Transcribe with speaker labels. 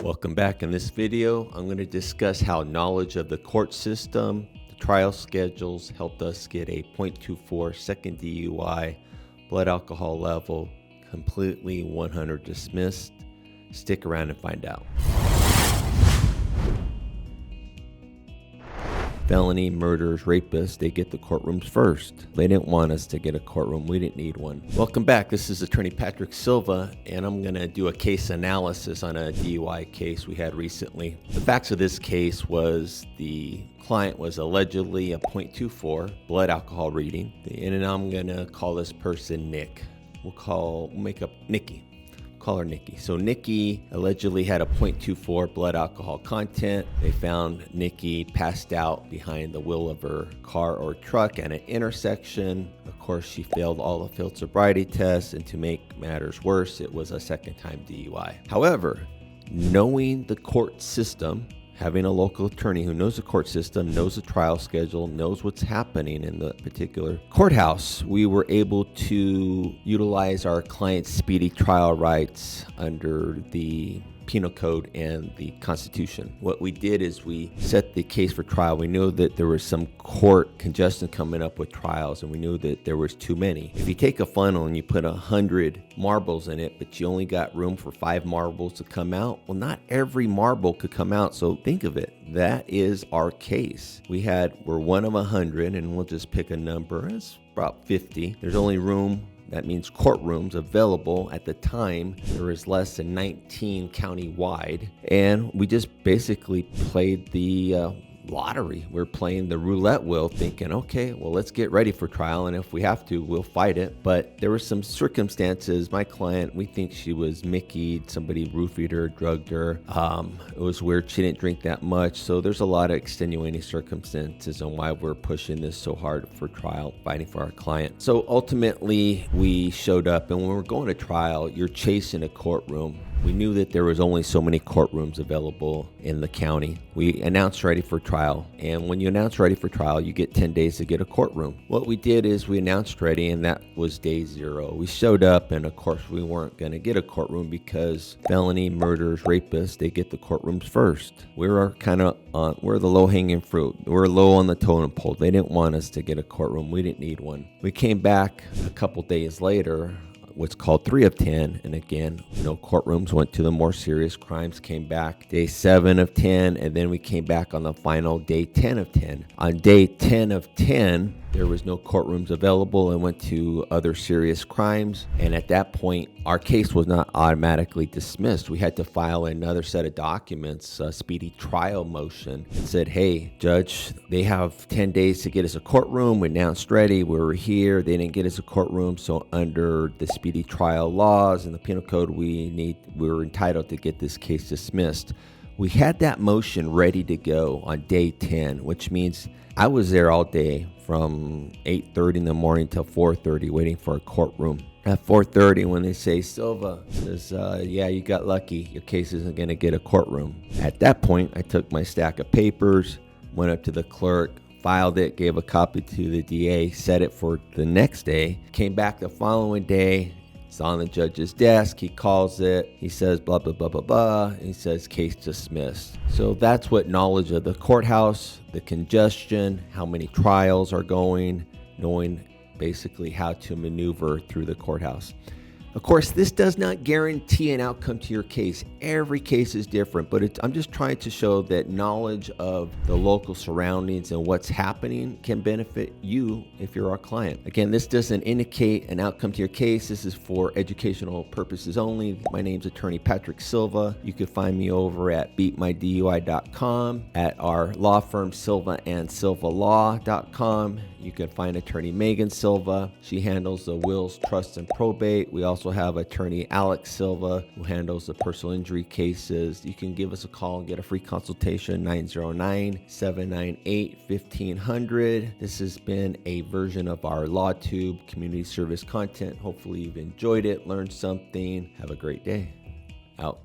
Speaker 1: Welcome back. In this video, I'm going to discuss how knowledge of the court system, the trial schedules helped us get a .24 second DUI, blood alcohol level, completely 100 dismissed. Stick around and find out. Felony, murders, rapists, they get the courtrooms first. They didn't want us to get a courtroom. We didn't need one. Welcome back. This is Attorney Patrick Silva, and I'm going to do a case analysis on a DUI case we had recently. The facts of this case was the client was allegedly a .24 blood alcohol reading, and I'm going to call this person Nick. We'll make up Nikki. Call her Nikki. So Nikki allegedly had a .24 blood alcohol content. They found Nikki passed out behind the wheel of her car or truck at an intersection. Of course, she failed all the field sobriety tests, and to make matters worse, it was a second-time DUI. However, knowing the court system, having a local attorney who knows the court system, knows the trial schedule, knows what's happening in the particular courthouse, we were able to utilize our client's speedy trial rights under the Penal Code and the Constitution. What we did is we set the case for trial. We knew that there was some court congestion coming up with trials, and we knew that there was too many. If you take a funnel and you put 100 marbles in it, but you only got room for 5 marbles to come out, well, not every marble could come out. So think of it. That is our case. We're one of 100, and we'll just pick a number. It's about 50. There's only room. That means courtrooms available at the time. There was less than 19 county-wide. And we just basically played the lottery. We're playing the roulette wheel thinking, okay, well, let's get ready for trial. And if we have to, we'll fight it. But there were some circumstances. My client, we think she was Mickey'd. Somebody roofied her, drugged her. It was weird. She didn't drink that much. So there's a lot of extenuating circumstances on why we're pushing this so hard for trial, fighting for our client. So ultimately, we showed up. And when we're going to trial, you're chasing a courtroom. We knew that there was only so many courtrooms available in the county. We announced ready for trial. And when you announce ready for trial, you get 10 days to get a courtroom. What we did is we announced ready, and that was day 0. We showed up, and of course, we weren't going to get a courtroom because felony, murders, rapists, they get the courtrooms first. We're the low-hanging fruit. We're low on the totem pole. They didn't want us to get a courtroom. We didn't need one. We came back a couple days later, what's called 3 of 10, and again, no courtrooms, went to the more serious crimes, came back day 7 of 10, and then we came back on the final day 10 of 10. On day 10 of 10, there was no courtrooms available and went to other serious crimes. And at that point, our case was not automatically dismissed. We had to file another set of documents, a speedy trial motion, and said, hey, judge, they have 10 days to get us a courtroom. We announced ready. We were here. They didn't get us a courtroom. So under the speedy trial laws and the Penal Code, we were entitled to get this case dismissed. We had that motion ready to go on day 10, which means I was there all day from 8:30 in the morning till 4:30 waiting for a courtroom. At 4:30, when they say, Silva says, yeah, you got lucky. Your case isn't going to get a courtroom. At that point, I took my stack of papers, went up to the clerk, filed it, gave a copy to the DA, set it for the next day, came back the following day. It's on the judge's desk. He calls it. He says, blah, blah, blah, blah, blah. And he says, case dismissed. So that's what knowledge of the courthouse, the congestion, how many trials are going, knowing basically how to maneuver through the courthouse. Of course, this does not guarantee an outcome to your case. Every case is different, but I'm just trying to show that knowledge of the local surroundings and what's happening can benefit you if you're our client. Again, this doesn't indicate an outcome to your case. This is for educational purposes only. My name's Attorney Patrick Silva. You can find me over at beatmydui.com, at our law firm Silva and SilvaLaw.com. You can find attorney Meagan Silva. She handles the wills, trusts, and probate. We also have attorney Alex Silva, who handles the personal injury cases. You can give us a call and get a free consultation, 909-798-1500. This has been a version of our LawTube community service content. Hopefully you've enjoyed it, learned something. Have a great day. Out.